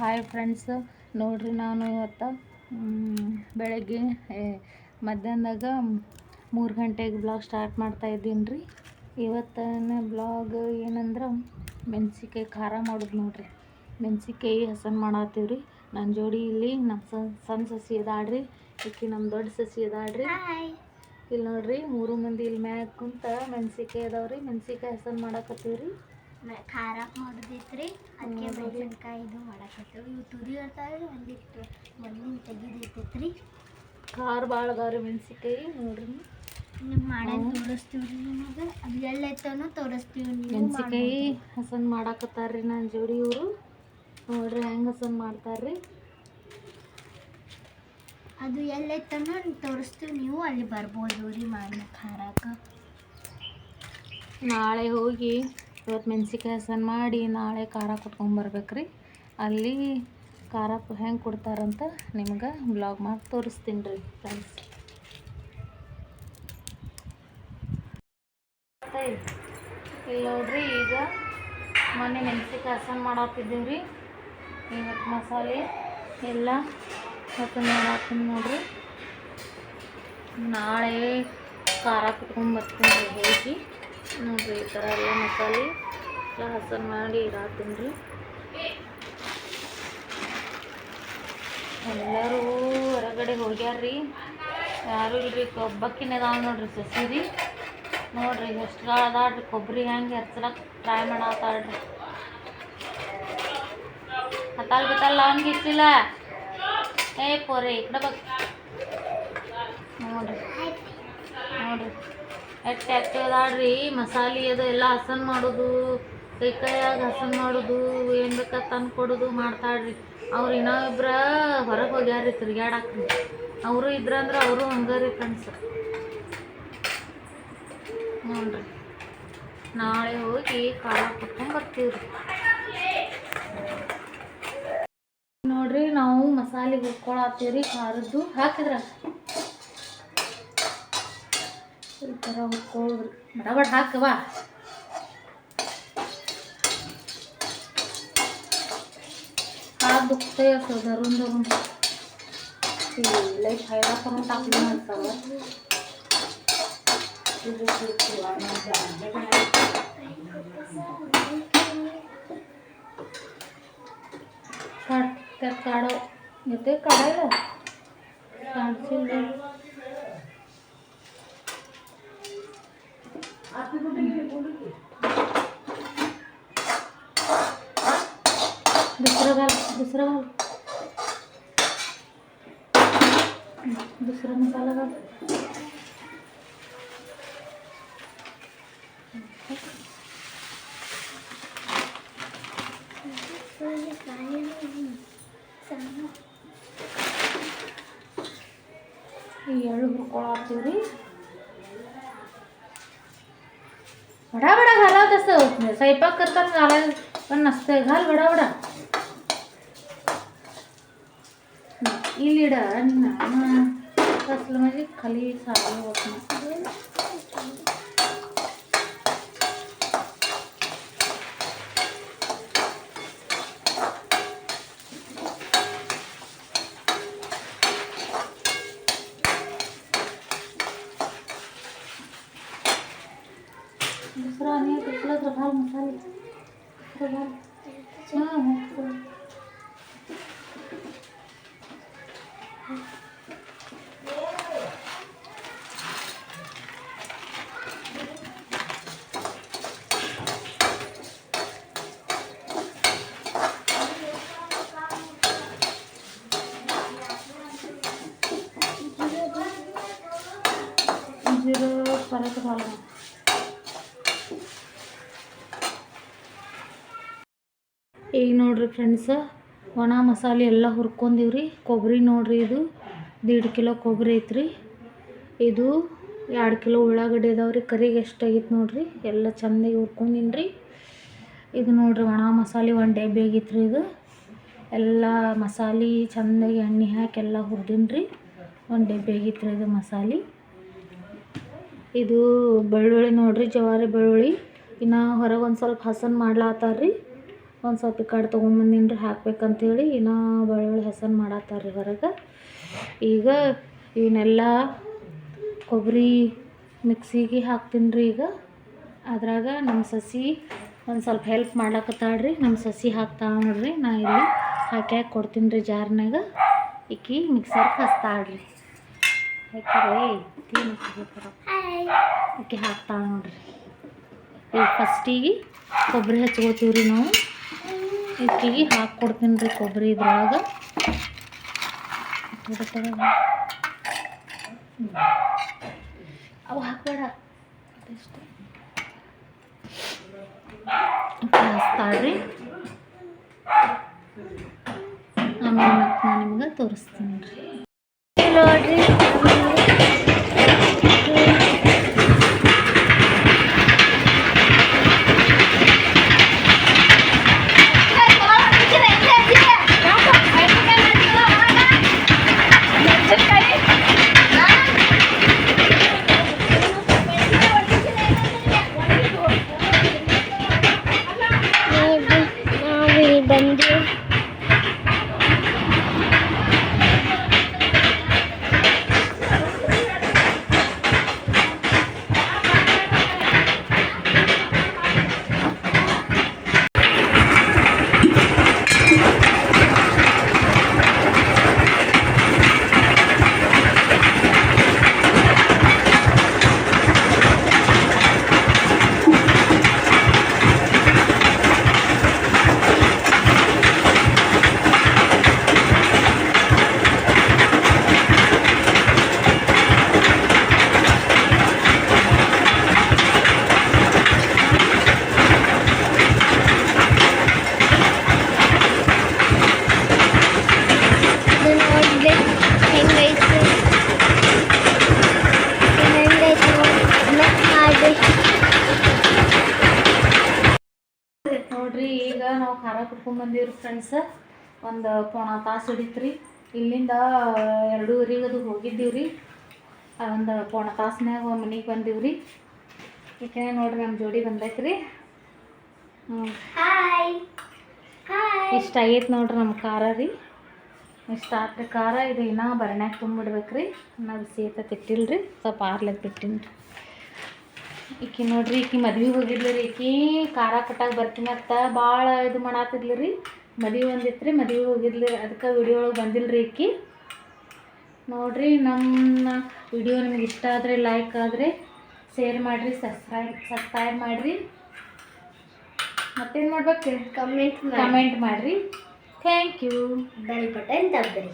Hi friends, ನೋಡ್ರಿ ನಾನು ಇವತ್ತು ಬೆಳಗ್ಗೆ ಮಧ್ಯಾಹ್ನದಾಗ 3 ಗಂಟೆಗೆ ಬ್ಲಾಗ್ ಸ್ಟಾರ್ಟ್ ಮಾಡ್ತಾ ಇದ್ದೀನಿ ರೀ. ಇವತ್ತಿನ ಬ್ಲಾಗ್ ಏನಂದ್ರೆ ಮೆಣಸಿನ್ಕಾಯಿ ಖಾರ ಮಾಡೋದು ನೋಡ್ರಿ. ಮೆಣಸಿನ್ಕಾಯಿ ಹಸನ್ ಮಾಡತ್ತೀವಿ ರೀ. ನನ್ನ ಜೋಡಿ ಇಲ್ಲಿ ನಮ್ಮ ಸಣ್ಣ ಸಸಿ ಇದಾಳ್ರಿ, ಈಕಿ ನಮ್ಮ ದೊಡ್ಡ ಸಸಿ ಇದಾಳ್ರಿ. ಇಲ್ಲಿ ನೋಡ್ರಿ 3 ಮಂದಿ ಇಲ್ಲಿ ಮ್ಯಾಗ ಕುಂತ ಮೆಣಸಿನ್ಕಾಯಿ ಅದಾವ್ರಿ. ಮೆಣಸಿನ್ಕಾಯಿ ಹಸನ್ ಮಾಡಕತ್ತೀವಿ ರೀ. ಖಾರ ಮಾಡೋದೈತ್ರಿ, ಅದಕ್ಕೆ ಮೆಣಸಿನ್ಕಾಯಿ ಇದು ಮಾಡಕತ್ತೇವೆ. ಇವು ತುರಿ ಇರ್ತಾವೆ, ಒಂದಿಟ್ಟು ಮೊದಲಿನ ತೆಗಿದೈತೈತ್ರಿ. ಖಾರ ಭಾಳ ಅದಾವ್ರಿ ಮೆಣಸಿನ್ಕಾಯಿ. ನೋಡ್ರಿ ನಿಮ್ಮ ಮಾಡೋದು ತೋರಿಸ್ತೀವಿ ರೀ. ನಿಮಗೆ ಅದು ಎಲ್ಲೈತನೋ ತೋರಿಸ್ತೀವಿ. ಮೆಣಸಿನ್ಕಾಯಿ ಹಸನ್ ಮಾಡಾಕತ್ತಾರ್ರಿ ನನ್ನ ಜೋಡಿ ಇವರು. ನೋಡ್ರಿ ಹೆಂಗೆ ಹಸನ್ ಮಾಡ್ತಾರ್ರಿ. ಅದು ಎಲ್ಲೈತನೋ ತೋರಿಸ್ತೀವಿ, ನೀವು ಅಲ್ಲಿ ಬರ್ಬೋದು ರೀ ಮಾಡಿ ಖಾರಕ್ಕೆ. ನಾಳೆ ಹೋಗಿ ಇವತ್ತು ಮೆಣಸಿನ್ಕಾಯಿ ಹಸನ್ ಮಾಡಿ ನಾಳೆ ಖಾರ ಕೊಟ್ಕೊಂಬರ್ಬೇಕ್ರಿ. ಅಲ್ಲಿ ಖಾರ ಹೆಂಗೆ ಕೊಡ್ತಾರಂತ ನಿಮ್ಗೆ ಬ್ಲಾಗ್ ಮಾಡಿ ತೋರಿಸ್ತೀನಿ ರೀ ಫ್ರೆಂಡ್ಸ್. ಇಲ್ಲಿ ನೋಡ್ರಿ, ಈಗ ಮೊನ್ನೆ ಮೆಣಸಿನ್ಕಾಯಿ ಹಸನ್ ಮಾಡಾಕ್ತಿದ್ದೀವಿ ರೀ. ಇವತ್ತು ಮಸಾಲೆ ಎಲ್ಲ ಹಸನ್ ಮಾಡಾಕ್ತೀನಿ ನೋಡ್ರಿ. ನಾಳೆ ಖಾರ ಕುಟ್ಕೊಂಬರ್ತೀನಿ ರೀ ಹೋಗಿ. ನೋಡ್ರಿ ಈ ಥರ ಎಲ್ಲ ಮಸಾಲೆ ಎಲ್ಲ ಹಸನ್ ಮಾಡಿ ಇಡಾತೀನಿ ರೀ. ಎಲ್ಲರೂ ಹೊರಗಡೆ ಹೋಗ್ಯಾರ್ರಿ, ಯಾರು ಇಲ್ರಿ. ಒಬ್ಬಕ್ಕಿನ ಅದಾವ ನೋಡ್ರಿ ಸಸಿ ರೀ. ನೋಡ್ರಿ ಎಷ್ಟು ಅದಾಳ್ರಿ. ಕೊಬ್ಬರಿ ಹೆಂಗೆ ಹೆರ್ಸಲಕ್ಕೆ ಟ್ರೈ ಮಾಡತ್ತಾಳ್ರಿ. ಹತ್ತಲ್ ಬಿತ್ತಲ್ಲ ಅವ್ನಿಗೆ ಇಷ್ಟಿಲ್ಲ. ಪೋರೆ ಈ ಕಡೆ ನೋಡ್ರಿ ನೋಡ್ರಿ ಎಷ್ಟು ಆ್ಯಕ್ಟಿವ್ ಅದಾಳ್ರಿ. ಮಸಾಲೆ ಅದು ಎಲ್ಲ ಹಸನ್ ಮಾಡೋದು, ಕೈಯಾಗ ಹಸನ್ ಮಾಡೋದು, ಏನು ಬೇಕಾ ತಂದು ಕೊಡೋದು ಮಾಡ್ತಾಳ್ರಿ. ಅವ್ರು ಇನ್ನೊಬ್ರ ಹೊರಗೆ ಹೋಗ್ಯಾರ್ರಿ ತಿರ್ಗ್ಯಾಡಕ್ರಿ. ಅವರು ಇದ್ರಂದ್ರೆ ಅವರು ಹಂಗೆ ರೀ ಫ್ರೆಂಡ್ಸ್. ನೋಡ್ರಿ ನಾಳೆ ಹೋಗಿ ಖಾರ ಕುಟ್ಕೊಂಬರ್ತೀವಿ ರೀ. ನೋಡ್ರಿ ನಾವು ಮಸಾಲೆ ಹುರ್ಕೊಳತ್ತೀವಿ ರೀ. ಖಾರದ್ದು ಹಾಕಿದ್ರ ಈ ಥರ ಹುರ್ಕೊಳ್ರಿ. ಬಡ ಹಾಕವ. दुखते असं धरून धरून लई फायदा करून टाकली माणसावर. त्यात काढ येते काढायला काढशील. दुसरं घाल, दुसरा मसाला घाल. ಈ ಎಳ್ಳು ಹುರ್ಕೊಳತ್ತೀವಿ ರೀ. बडा बडा घाला तसं स्वयंपाक करताना घालायला पण नसतंय. घाल बडा बडा. इलिड कसलं म्हणजे खाली सारं होत नाही. दुसरा आणि दुसरा तर घाल मसाले. घाल. जिरं परत घाल. ಈಗ ನೋಡ್ರಿ ಫ್ರೆಂಡ್ಸ್, ಒಣ ಮಸಾಲೆ ಎಲ್ಲ ಹುರ್ಕೊಂಡಿವ್ರಿ. ಕೊಬ್ಬರಿ ನೋಡ್ರಿ, ಇದು 1.5 ಕಿಲೋ ಕೊಬ್ಬರಿ ಐತ್ರಿ. ಇದು 2 ಕಿಲೋ ಉಳ್ಳಾಗಡ್ಡಿ ಅದಾವ್ರಿ. ಕರಿಗೆ ಎಷ್ಟು ಆಗೈತೆ ನೋಡ್ರಿ. ಎಲ್ಲ ಚೆಂದಾಗಿ ಹುರ್ಕೊಂಡಿನಿ ರೀ. ಇದು ನೋಡ್ರಿ ಒಣ ಮಸಾಲೆ 1 ಡಬ್ಬಿ ಆಗೈತ್ರಿ. ಇದು ಎಲ್ಲ ಮಸಾಲೆ ಚೆಂದಾಗಿ ಎಣ್ಣೆ ಹಾಕಿ ಎಲ್ಲ ಹುರಿದೀನಿ ರೀ. 1 ಡಬ್ಬಿ ಆಗೈತ್ರಿ ಇದು ಮಸಾಲೆ. ಇದು ಬೆಳ್ಳುಳ್ಳಿ ನೋಡ್ರಿ, ಜವಾರಿ ಬೆಳ್ಳುಳ್ಳಿ. ಇನ್ನು ಹೊರಗೆ ಒಂದು ಸ್ವಲ್ಪ ಹಸನ್ ಮಾಡ್ಲಾತ್ತಾರ್ರಿ. ಒಂದು ಸ್ವಲ್ಪ ಈ ಕಡೆ ತೊಗೊಂಬಂದಿನಿ ರೀ ಹಾಕ್ಬೇಕಂತೇಳಿ. ಇನ್ನೂ ಬೆಳ್ಳುಳ್ಳಿ ಹೆಸರು ಮಾಡತ್ತಾರ ರೀ ಹೊರಗೆ. ಈಗ ಇವನ್ನೆಲ್ಲ ಕೊಬ್ಬರಿ ಮಿಕ್ಸಿಗೆ ಹಾಕ್ತೀನಿ ರೀ. ಈಗ ಅದ್ರಾಗ ನಮ್ಮ ಸಸಿ ಒಂದು ಸ್ವಲ್ಪ ಹೆಲ್ಪ್ ಮಾಡ್ಲಕತ್ತಾಳ್ರಿ. ನಮ್ಮ ಸಸಿ ಹಾಕ್ತಾಳೆ ನೋಡ್ರಿ. ನಾ ಇಲ್ಲಿ ಹಾಕಿ ಕೊಡ್ತೀನಿ ರೀ ಜಾರ್ನಾಗ. ಈಕಿ ಮಿಕ್ಸರ್ಗೆ ಹಚ್ತಾಳ್ರಿ. ಯಾಕಂದ್ರೆ ಈಕಿ ಹಾಕ್ತಾಳೆ ನೋಡ್ರಿ. ಈಗ ಫಸ್ಟಿಗೆ ಕೊಬ್ಬರಿ ಹಚ್ಕೋತೀವಿ ರೀ ನಾವು. ಈಕಿಗೆ ಹಾಕಿ ಕೊಡ್ತೀನಿ ರೀ ಕೊಬ್ಬರಿ ಇದ್ರೊಳಗೆ. ಅವು ಹಾಕ್ಬೇಡ ಅಷ್ಟೇ ಹಚ್ತಾಳ್ರಿ. ಆಮೇಲೆ ಮತ್ತೆ ನಾನು ನಿಮ್ಗೆ ತೋರಿಸ್ತೀನಿ ರೀ. ನೋಡ್ರಿ ಬಂದು ನೋಡ್ರಿ ಈಗ ನಾವು ಖಾರ ಕುಟ್ಕೊಂಡ್ಬಂದೀವ್ರಿ ಫ್ರೆಂಡ್ಸ್. ಒಂದು ಪೋಣ ತಾಸು ಹಿಡಿತ್ರಿ. ಇಲ್ಲಿಂದ 2:30 ಅದು ಹೋಗಿದ್ದೀವ್ರಿ. ಒಂದು ಪೋಣ ತಾಸ್ನಾಗ ಮನೆಗೆ ಬಂದೀವ್ರಿ. ಈಗ ನೋಡ್ರಿ ನಮ್ಮ ಜೋಡಿ ಬಂದೈತ್ರಿ. ಇಷ್ಟ ಆಗೈತೆ ನೋಡ್ರಿ ನಮ್ಮ ಖಾರ ರೀ. ಇಷ್ಟ ಆತ್ರಿ ಖಾರ. ಇದು ಇನ್ನೂ ಬರಣೆಗೆ ತುಂಬಿಡ್ಬೇಕ್ರಿ. ನಾ ಬಿಸಿ ತಿಟ್ಟಿಲ್ರಿ, ಸ್ವಲ್ಪ ಆರ್ಲಕ್ಕೆ ಬಿಟ್ಟಿನಿ ರೀ. ಈಕಿ ನೋಡ್ರಿ ಈಕಿ ಮದ್ವೆಗೆ ಹೋಗಿದ್ಲಿ ರೀ. ಈಕಿ ಖಾರ ಕಟ್ಟಾಗ ಬರ್ತೀನಿ ಅಂತ ಭಾಳ ಇದು ಮಾಡತ್ತಿದ್ಲಿ ರೀ. ಮದುವೆ ಒಂದಿತ್ತು ರೀ, ಮದುವೆಗೆ ಹೋಗಿದ್ಲಿ. ಅದಕ್ಕೆ ವಿಡಿಯೋ ಒಳಗೆ ಬಂದಿಲ್ಲ ರೀ ಈಕಿ. ನೋಡ್ರಿ ನಮ್ಮ ವಿಡಿಯೋ ನಿಮ್ಗೆ ಇಷ್ಟ ಆದರೆ ಲೈಕ್ ಆದರೆ ಶೇರ್ ಮಾಡಿರಿ, ಸಬ್ಸ್ಕ್ರೈಬ್ ಮಾಡಿರಿ. ಮತ್ತೇನು ಮಾಡ್ಬೇಕು? ಕಮೆಂಟ್ ಮಾಡಿರಿ. Thank you. Bell button ದಬ್ಬಿರಿ.